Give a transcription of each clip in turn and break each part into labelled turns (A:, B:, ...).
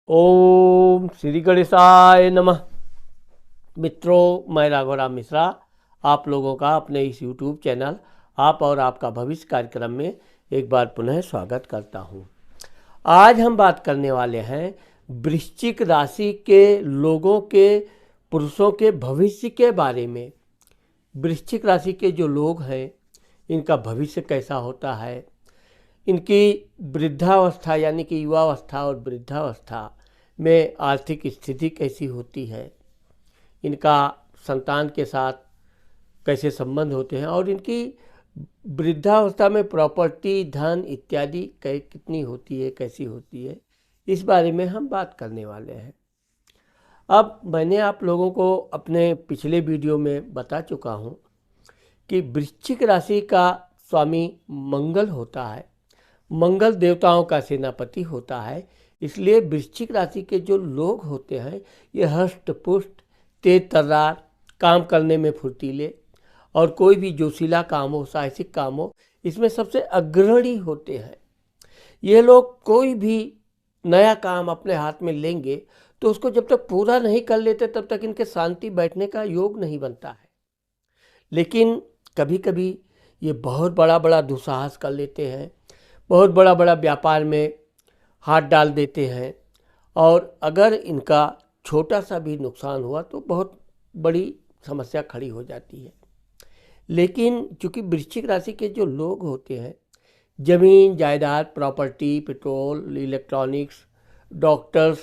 A: ओम श्री गणेशाय नमः। मित्रों, मैं राघवराम मिश्रा आप लोगों का अपने इस YouTube चैनल आप और आपका भविष्य कार्यक्रम में एक बार पुनः स्वागत करता हूं। आज हम बात करने वाले हैं वृश्चिक राशि के लोगों के, पुरुषों के भविष्य के बारे में। वृश्चिक राशि के जो लोग हैं इनका भविष्य कैसा होता है, इनकी वृद्धावस्था यानी कि युवावस्था और वृद्धावस्था में आर्थिक स्थिति कैसी होती है, इनका संतान के साथ कैसे संबंध होते हैं और इनकी वृद्धावस्था में प्रॉपर्टी, धन इत्यादि कितनी होती है, कैसी होती है, इस बारे में हम बात करने वाले हैं। अब मैंने आप लोगों को अपने पिछले वीडियो में बता चुका हूँ कि वृश्चिक राशि का स्वामी मंगल होता है। मंगल देवताओं का सेनापति होता है, इसलिए वृश्चिक राशि के जो लोग होते हैं ये हष्ट पुष्ट, तेज तर्रार, काम करने में फुर्तीले और कोई भी जोशीला काम हो, साहसिक काम हो, इसमें सबसे अग्रणी होते हैं। ये लोग कोई भी नया काम अपने हाथ में लेंगे तो उसको जब तक पूरा नहीं कर लेते तब तक इनके शांति बैठने का योग नहीं बनता है। लेकिन कभी कभी ये बहुत बड़ा बड़ा दुस्साहस कर लेते हैं, बहुत बड़ा बड़ा व्यापार में हाथ डाल देते हैं और अगर इनका छोटा सा भी नुकसान हुआ तो बहुत बड़ी समस्या खड़ी हो जाती है। लेकिन चूँकि वृश्चिक राशि के जो लोग होते हैं, ज़मीन जायदाद, प्रॉपर्टी, पेट्रोल, इलेक्ट्रॉनिक्स, डॉक्टर्स,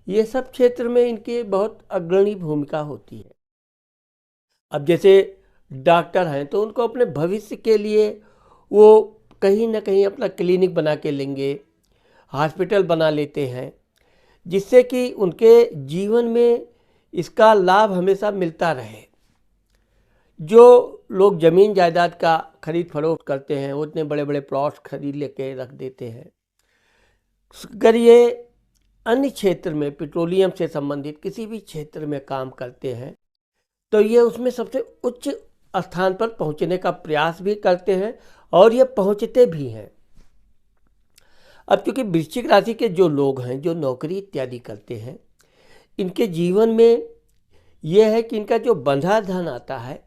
A: ये सब क्षेत्र में इनके बहुत अग्रणी भूमिका होती है। अब जैसे डॉक्टर हैं तो उनको अपने भविष्य के लिए वो कहीं ना कहीं अपना क्लिनिक बना के लेंगे, हॉस्पिटल बना लेते हैं, जिससे कि उनके जीवन में इसका लाभ हमेशा मिलता रहे। जो लोग ज़मीन जायदाद का खरीद फरोख्त करते हैं वो इतने बड़े बड़े प्लॉट्स खरीद लेके रख देते हैं। अगर ये अन्य क्षेत्र में पेट्रोलियम से संबंधित किसी भी क्षेत्र में काम करते हैं तो ये उसमें सबसे उच्च स्थान पर पहुंचने का प्रयास भी करते हैं और ये पहुंचते भी हैं। अब क्योंकि वृश्चिक राशि के जो लोग हैं जो नौकरी इत्यादि करते हैं, इनके जीवन में यह है कि इनका जो बंधा धन आता है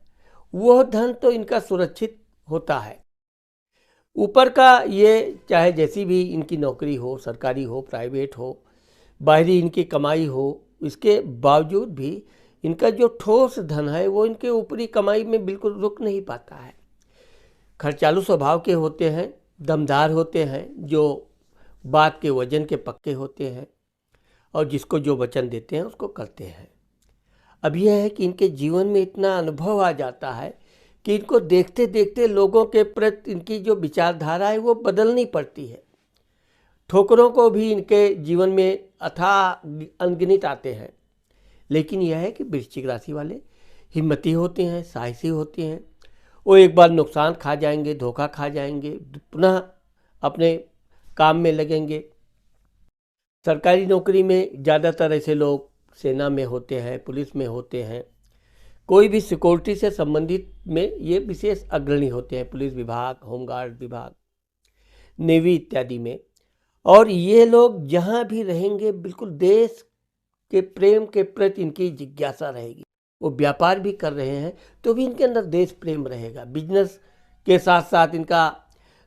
A: वह धन तो इनका सुरक्षित होता है। ऊपर का ये चाहे जैसी भी इनकी नौकरी हो, सरकारी हो, प्राइवेट हो, बाहरी इनकी कमाई हो, इसके बावजूद भी इनका जो ठोस धन है वो इनके ऊपरी कमाई में बिल्कुल रुक नहीं पाता है। खर्चालू स्वभाव के होते हैं, दमदार होते हैं, जो बात के वजन के पक्के होते हैं और जिसको जो वचन देते हैं उसको करते हैं। अब यह है कि इनके जीवन में इतना अनुभव आ जाता है कि इनको देखते देखते लोगों के प्रति इनकी जो विचारधारा है वो बदलनी पड़ती है। ठोकरों को भी इनके जीवन में अथाह अनगिनत आते हैं। लेकिन यह है कि वृश्चिक राशि वाले हिम्मती होते हैं, साहसी होते हैं। वो एक बार नुकसान खा जाएंगे, धोखा खा जाएंगे, पुनः अपने काम में लगेंगे। सरकारी नौकरी में ज़्यादातर ऐसे लोग सेना में होते हैं, पुलिस में होते हैं, कोई भी सिक्योरिटी से संबंधित में ये विशेष अग्रणी होते हैं, पुलिस विभाग, होमगार्ड विभाग, नेवी इत्यादि में। और ये लोग जहाँ भी रहेंगे बिल्कुल देश के प्रेम के प्रति इनकी जिज्ञासा रहेगी। वो व्यापार भी कर रहे हैं तो भी इनके अंदर देश प्रेम रहेगा। बिजनेस के साथ साथ इनका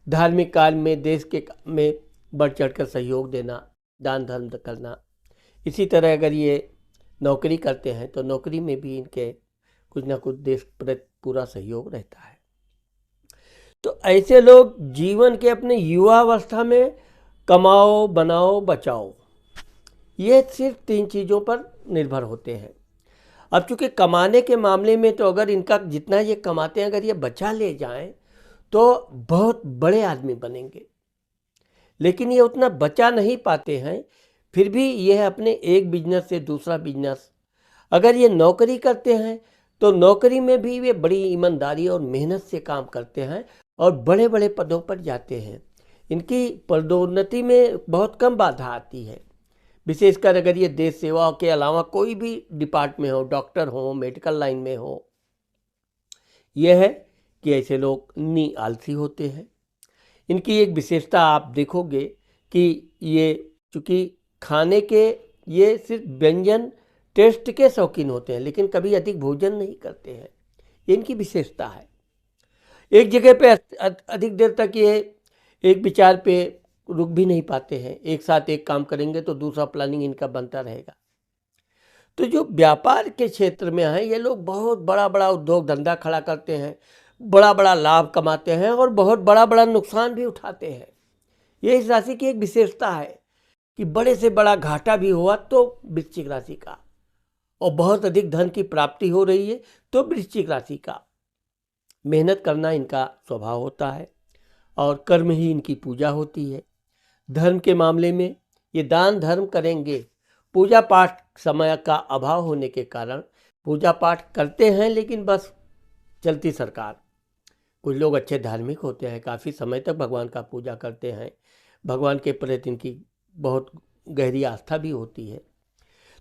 A: धार्मिक कार्य में, देश के में बढ़ चढ़कर सहयोग देना, दान धर्म करना। इसी तरह अगर ये नौकरी करते हैं तो नौकरी में भी इनके कुछ ना कुछ देश प्रति पूरा सहयोग रहता है। तो ऐसे लोग जीवन के अपने युवावस्था में कमाओ, बनाओ, बचाओ, ये सिर्फ 3 चीज़ों पर निर्भर होते हैं। अब चूँकि कमाने के मामले में तो अगर इनका जितना ये कमाते हैं अगर ये बचा ले जाएं तो बहुत बड़े आदमी बनेंगे। लेकिन ये उतना बचा नहीं पाते हैं, फिर भी यह अपने एक बिजनेस से दूसरा बिजनेस, अगर ये नौकरी करते हैं तो नौकरी में भी वे बड़ी ईमानदारी और मेहनत से काम करते हैं और बड़े बड़े पदों पर जाते हैं। इनकी पदोन्नति में बहुत कम बाधा आती है। विशेषकर अगर ये देश सेवा के अलावा कोई भी डिपार्ट में हो, डॉक्टर हो, मेडिकल लाइन में हो। यह है कि ऐसे लोग आलसी होते हैं। इनकी एक विशेषता आप देखोगे कि ये चूँकि खाने के ये सिर्फ व्यंजन टेस्ट के शौकीन होते हैं, लेकिन कभी अधिक भोजन नहीं करते हैं। ये इनकी विशेषता है। एक जगह पे अधिक देर तक ये एक विचार पे रुक भी नहीं पाते हैं। एक साथ एक काम करेंगे तो दूसरा प्लानिंग इनका बनता रहेगा। तो जो व्यापार के क्षेत्र में है, ये लोग बहुत बड़ा बड़ा उद्योग धंधा खड़ा करते हैं, बड़ा बड़ा लाभ कमाते हैं और बहुत बड़ा बड़ा नुकसान भी उठाते हैं। ये इस राशि की एक विशेषता है कि बड़े से बड़ा घाटा भी हुआ तो वृश्चिक राशि का, और बहुत अधिक धन की प्राप्ति हो रही है तो वृश्चिक राशि का। मेहनत करना इनका स्वभाव होता है और कर्म ही इनकी पूजा होती है। धर्म के मामले में ये दान धर्म करेंगे। पूजा पाठ समय का अभाव होने के कारण पूजा पाठ करते हैं, लेकिन बस चलती सरकार। कुछ लोग अच्छे धार्मिक होते हैं, काफ़ी समय तक भगवान का पूजा करते हैं, भगवान के प्रति इनकी बहुत गहरी आस्था भी होती है।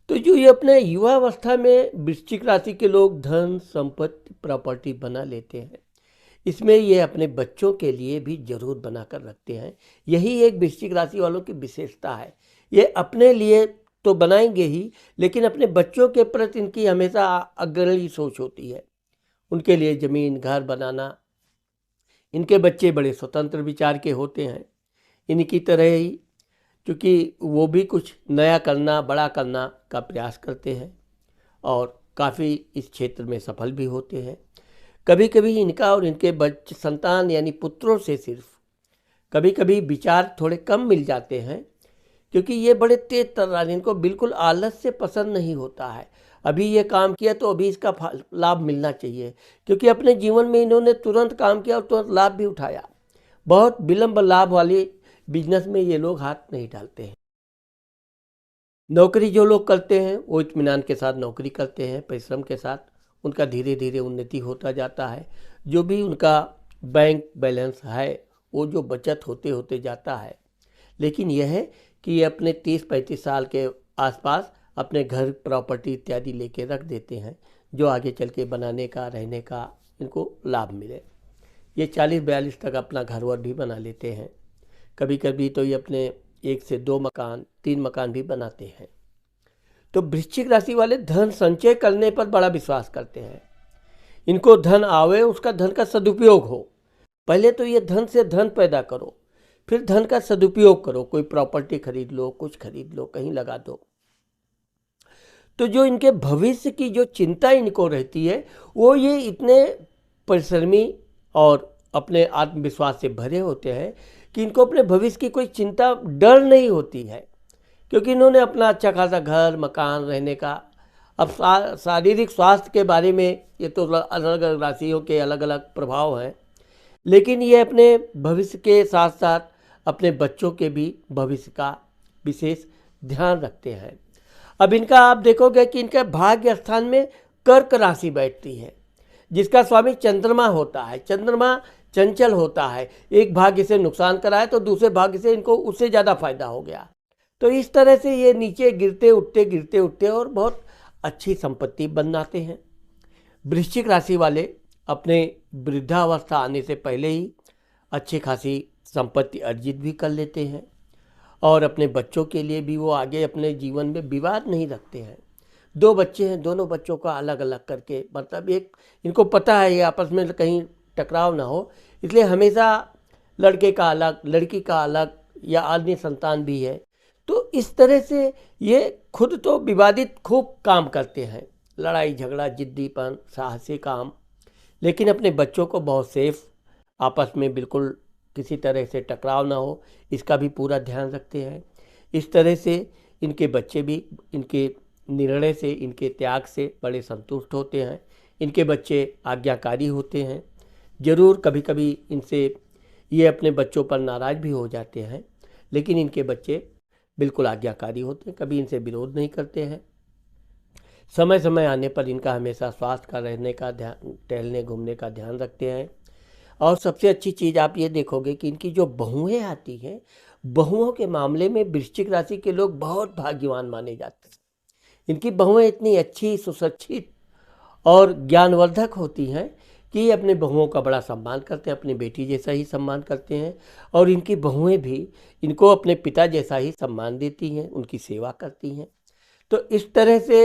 A: तो जो ये अपने युवा अवस्था में वृश्चिक राशि के लोग धन संपत्ति प्रॉपर्टी बना लेते हैं, इसमें ये अपने बच्चों के लिए भी जरूर बना कर रखते हैं। यही एक वृश्चिक राशि वालों की विशेषता है। ये अपने लिए तो बनाएंगे ही, लेकिन अपने बच्चों के प्रति इनकी हमेशा अग्रणी सोच होती है। उनके लिए ज़मीन घर बनाना। इनके बच्चे बड़े स्वतंत्र विचार के होते हैं, इनकी तरह ही, क्योंकि वो भी कुछ नया करना बड़ा करना का प्रयास करते हैं और काफ़ी इस क्षेत्र में सफल भी होते हैं। कभी कभी इनका और इनके बच्चे संतान यानी पुत्रों से सिर्फ कभी कभी विचार थोड़े कम मिल जाते हैं, क्योंकि ये बड़े तेज तर्रार, इनको बिल्कुल आलस से पसंद नहीं होता है। अभी ये काम किया तो अभी इसका लाभ मिलना चाहिए, क्योंकि अपने जीवन में इन्होंने तुरंत काम किया और तुरंत लाभ भी उठाया। बहुत विलंब लाभ वाले बिजनेस में ये लोग हाथ नहीं डालते हैं। नौकरी जो लोग करते हैं वो इत्मीनान के साथ नौकरी करते हैं, परिश्रम के साथ। उनका धीरे धीरे उन्नति होता जाता है। जो भी उनका बैंक बैलेंस है वो जो बचत होते होते जाता है। लेकिन यह है कि ये अपने 30-35 साल के आसपास अपने घर प्रॉपर्टी इत्यादि लेके रख देते हैं, जो आगे चल के बनाने का रहने का इनको लाभ मिले। ये 40-42 तक अपना घर वर भी बना लेते हैं। कभी कभी तो ये अपने 1 से 2 मकान 3 मकान भी बनाते हैं। तो वृश्चिक राशि वाले धन संचय करने पर बड़ा विश्वास करते हैं। इनको धन आवे, उसका धन का सदुपयोग हो। पहले तो ये धन से धन पैदा करो, फिर धन का सदुपयोग करो। कोई प्रॉपर्टी खरीद लो, कुछ खरीद लो, कहीं लगा दो। तो जो इनके भविष्य की जो चिंता इनको रहती है, वो ये इतने परिश्रमी और अपने आत्मविश्वास से भरे होते हैं कि इनको अपने भविष्य की कोई चिंता डर नहीं होती है, क्योंकि इन्होंने अपना अच्छा खासा घर मकान रहने का। अब शारीरिक स्वास्थ्य के बारे में ये तो अलग अलग राशियों के अलग अलग प्रभाव हैं, लेकिन ये अपने भविष्य के साथ साथ अपने बच्चों के भी भविष्य का विशेष ध्यान रखते हैं। अब इनका आप देखोगे कि इनका भाग्य स्थान में कर्क राशि बैठती है, जिसका स्वामी चंद्रमा होता है। चंद्रमा चंचल होता है, एक भाग्य से नुकसान कराए तो दूसरे भाग्य से इनको उससे ज़्यादा फायदा हो गया। तो इस तरह से ये नीचे गिरते उठते और बहुत अच्छी संपत्ति बनाते हैं। वृश्चिक राशि वाले अपने वृद्धावस्था आने से पहले ही अच्छी खासी संपत्ति अर्जित भी कर लेते हैं, और अपने बच्चों के लिए भी वो आगे अपने जीवन में विवाद नहीं रखते हैं। 2 बच्चे हैं, दोनों बच्चों का अलग अलग करके, मतलब एक इनको पता है ये आपस में कहीं टकराव ना हो, इसलिए हमेशा लड़के का अलग लड़की का अलग या अन्य संतान भी है। तो इस तरह से ये खुद तो विवादित खूब काम करते हैं, लड़ाई झगड़ा जिद्दीपन साहसी काम, लेकिन अपने बच्चों को बहुत सेफ, आपस में बिल्कुल किसी तरह से टकराव ना हो, इसका भी पूरा ध्यान रखते हैं। इस तरह से इनके बच्चे भी इनके निर्णय से, इनके त्याग से बड़े संतुष्ट होते हैं। इनके बच्चे आज्ञाकारी होते हैं। ज़रूर कभी कभी इनसे ये अपने बच्चों पर नाराज़ भी हो जाते हैं, लेकिन इनके बच्चे बिल्कुल आज्ञाकारी होते हैं, कभी इनसे विरोध नहीं करते हैं। समय समय आने पर इनका हमेशा स्वास्थ्य का रहने का ध्यान, टहलने घूमने का ध्यान रखते हैं। और सबसे अच्छी चीज़ आप ये देखोगे कि इनकी जो बहुएं आती हैं, बहुओं के मामले में वृश्चिक राशि के लोग बहुत भाग्यवान माने जाते हैं। इनकी बहुएं इतनी अच्छी, सुशिक्षित और ज्ञानवर्धक होती हैं कि ये अपने बहुओं का बड़ा सम्मान करते हैं, अपनी बेटी जैसा ही सम्मान करते हैं। और इनकी बहुएं भी इनको अपने पिता जैसा ही सम्मान देती हैं, उनकी सेवा करती हैं। तो इस तरह से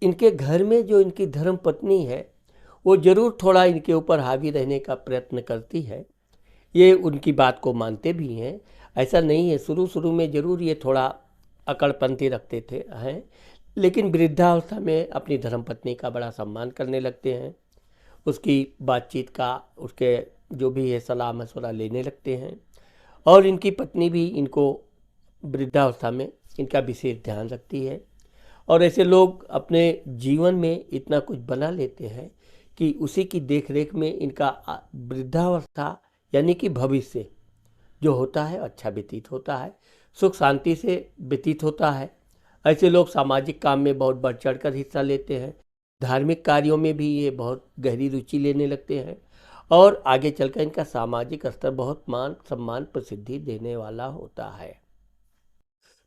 A: इनके घर में जो इनकी धर्म पत्नी है वो ज़रूर थोड़ा इनके ऊपर हावी रहने का प्रयत्न करती है। ये उनकी बात को मानते भी हैं, ऐसा नहीं है। शुरू शुरू में ज़रूर ये थोड़ा अकड़पंथी रखते थे हैं, लेकिन वृद्धावस्था में अपनी धर्मपत्नी का बड़ा सम्मान करने लगते हैं। उसकी बातचीत का, उसके जो भी है सलाह मशवरा लेने लगते हैं। और इनकी पत्नी भी इनको वृद्धावस्था में इनका विशेष ध्यान रखती है। और ऐसे लोग अपने जीवन में इतना कुछ बना लेते हैं कि उसी की देखरेख में इनका वृद्धावस्था यानी कि भविष्य जो होता है अच्छा व्यतीत होता है, सुख शांति से व्यतीत होता है। ऐसे लोग सामाजिक काम में बहुत बढ़ चढ़ कर हिस्सा लेते हैं, धार्मिक कार्यों में भी ये बहुत गहरी रुचि लेने लगते हैं और आगे चलकर इनका सामाजिक स्तर बहुत मान सम्मान प्रसिद्धि देने वाला होता है।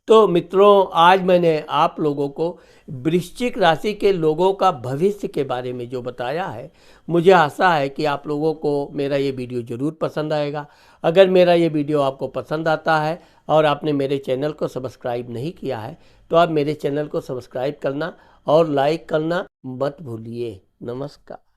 A: तो मित्रों, आज मैंने आप लोगों को वृश्चिक राशि के लोगों का भविष्य के बारे में जो बताया है, मुझे आशा है कि आप लोगों को मेरा ये वीडियो ज़रूर पसंद आएगा। अगर मेरा ये वीडियो आपको पसंद आता है और आपने मेरे चैनल को सब्सक्राइब नहीं किया है तो आप मेरे चैनल को सब्सक्राइब करना और लाइक करना मत भूलिए। नमस्कार।